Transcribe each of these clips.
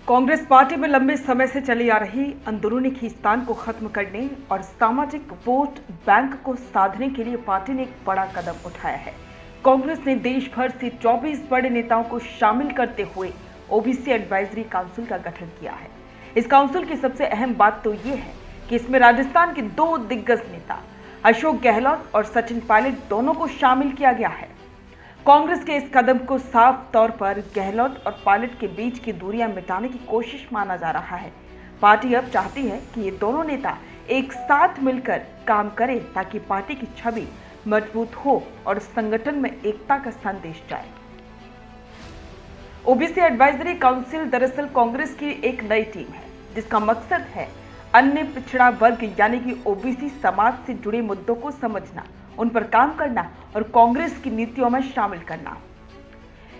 Congress party में लंबे समय से चली आ रही अंदरूनी खींचतान को खत्म करने और सामाजिक वोट बैंक को साधने के लिए पार्टी ने एक बड़ा कदम उठाया है। कांग्रेस ने देश भर से 24 बड़े नेताओं को शामिल करते हुए ओबीसी एडवाइजरी काउंसिल का गठन किया है। इस काउंसिल की सबसे अहम बात तो ये है कि इसमें राजस्थान के दो दिग्गज नेता अशोक गहलोत और सचिन पायलट दोनों को शामिल किया गया है। कांग्रेस के इस कदम को साफ तौर पर गहलोत और पायलट के बीच की दूरियां मिटाने की कोशिश माना जा रहा है। पार्टी अब चाहती है कि ये दोनों नेता एक साथ मिलकर काम करें ताकि पार्टी की छवि मजबूत हो और संगठन में एकता का संदेश जाए। ओबीसी एडवाइजरी काउंसिल दरअसल कांग्रेस की एक नई टीम है जिसका मकसद है अन्य पिछड़ा वर्ग यानी कि ओबीसी समाज से जुड़े मुद्दों को समझना, उन पर काम करना और कांग्रेस की नीतियों में शामिल करना।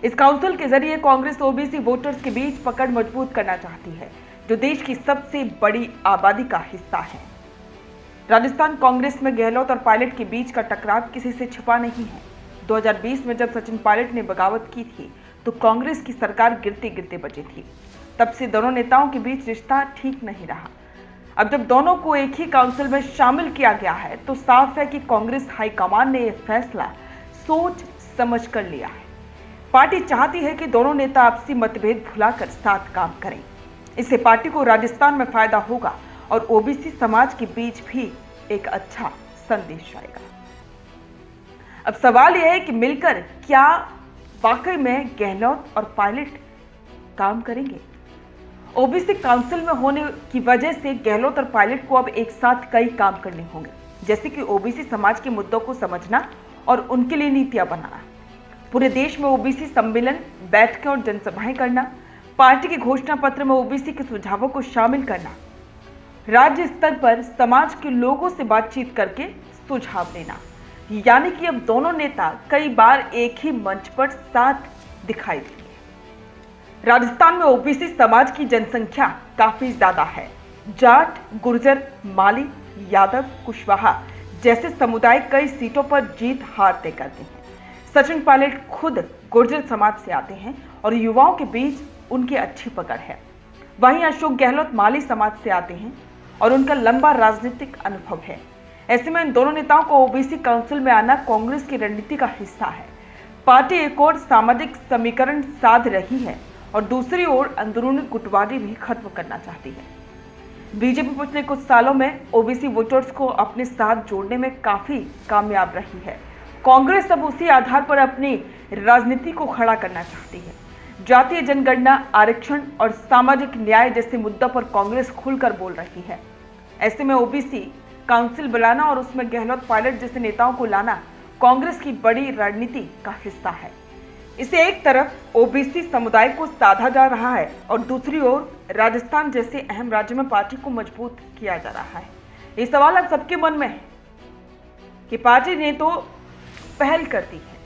इस काउंसिल के जरिए कांग्रेस ओबीसी वोटर्स के बीच पकड़ मजबूत करना चाहती है जो देश की सबसे बड़ी आबादी का हिस्सा है। राजस्थान कांग्रेस में गहलोत और पायलट के बीच का टकराव किसी से छिपा नहीं है। 2020 में जब सचिन पायलट ने बगावत की थी तो कांग्रेस की सरकार गिरते गिरते बची थी। तब से दोनों नेताओं के बीच रिश्ता ठीक नहीं रहा। अब जब दोनों को एक ही काउंसिल में शामिल किया गया है तो साफ है कि कांग्रेस हाईकमान ने यह फैसला सोच समझ कर लिया है। पार्टी चाहती है कि दोनों नेता आपसी मतभेद भुलाकर साथ काम करें। इससे पार्टी को राजस्थान में फायदा होगा और ओबीसी समाज के बीच भी एक अच्छा संदेश आएगा। अब सवाल यह है कि मिलकर क्या वाकई में गहलोत और पायलट काम करेंगे। ओबीसी काउंसिल में होने की वजह से गहलोत और पायलट को अब एक साथ कई काम करने होंगे, जैसे कि ओबीसी समाज के मुद्दों को समझना और उनके लिए नीतियां बनाना, पूरे देश में ओबीसी सम्मेलन, बैठकें और जनसभाएं करना, पार्टी के घोषणा पत्र में ओबीसी के सुझावों को शामिल करना, राज्य स्तर पर समाज के लोगों से बातचीत करके सुझाव देना। यानी कि अब दोनों नेता कई बार एक ही मंच पर साथ दिखाई देंगे। राजस्थान में ओबीसी समाज की जनसंख्या काफी ज्यादा है। जाट, गुर्जर, माली, यादव, कुशवाहा जैसे समुदाय कई सीटों पर जीत हार तय करते हैं। सचिन पायलट खुद गुर्जर समाज से आते हैं और युवाओं के बीच उनकी अच्छी पकड़ है। वहीं अशोक गहलोत माली समाज से आते हैं और उनका लंबा राजनीतिक अनुभव है। ऐसे में इन दोनों नेताओं को ओबीसी काउंसिल में आना कांग्रेस की रणनीति का हिस्सा है। पार्टी एक और सामाजिक समीकरण साध रही है और दूसरी ओर अंदरूनी गुटबाजी भी खत्म करना चाहती है। बीजेपी पिछले कुछ सालों में ओबीसी वोटर्स को अपने साथ जोड़ने में काफी कामयाब रही है। कांग्रेस अब उसी आधार पर अपनी राजनीति को खड़ा करना चाहती है। जातीय जनगणना, आरक्षण और सामाजिक न्याय जैसे मुद्दों पर कांग्रेस खुलकर बोल रही है। ऐसे में ओबीसी काउंसिल बुलाना और उसमें गहलोत पायलट जैसे नेताओं को लाना कांग्रेस की बड़ी रणनीति का हिस्सा है। इसे एक तरफ ओबीसी समुदाय को साधा जा रहा है और दूसरी ओर राजस्थान जैसे अहम राज्य में पार्टी को मजबूत किया जा रहा है। ये सवाल अब सबके मन में है कि पार्टी ने तो पहल करती है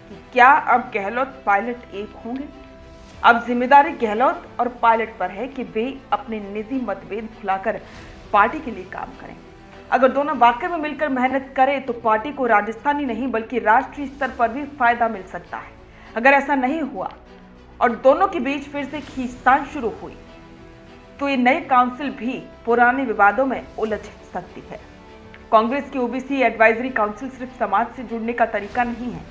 कि क्या अब गहलोत पायलट एक होंगे। अब जिम्मेदारी गहलोत और पायलट पर है कि वे अपने निजी मतभेद भुलाकर पार्टी के लिए काम करें। अगर दोनों वाकई में मिलकर मेहनत करें तो पार्टी को राजस्थानी नहीं बल्कि राष्ट्रीय स्तर पर भी फायदा मिल सकता है। अगर ऐसा नहीं हुआ और दोनों के बीच फिर से खींचतान शुरू हुई तो ये नई काउंसिल भी पुराने विवादों में उलझ सकती है। कांग्रेस की ओबीसी एडवाइजरी काउंसिल सिर्फ समाज से जुड़ने का तरीका नहीं है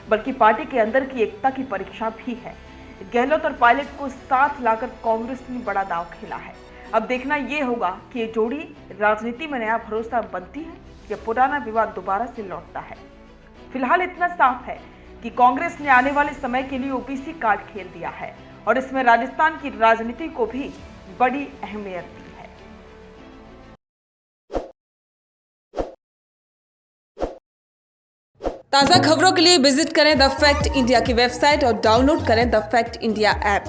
बल्कि पार्टी के अंदर की एकता की परीक्षा भी है। गहलोत और पायलट को साथ लाकर कांग्रेस ने बड़ा दांव खेला है। अब देखना यह होगा कि ये जोड़ी राजनीति में नया भरोसा बनती है या पुराना विवाद दोबारा से लौटता है। फिलहाल इतना साफ है कि कांग्रेस ने आने वाले समय के लिए ओबीसी कार्ड खेल दिया है और इसमें राजस्थान की राजनीति को भी बड़ी अहमियत दी है। ताज़ा खबरों के लिए विजिट करें द फैक्ट इंडिया की वेबसाइट और डाउनलोड करें द फैक्ट इंडिया ऐप।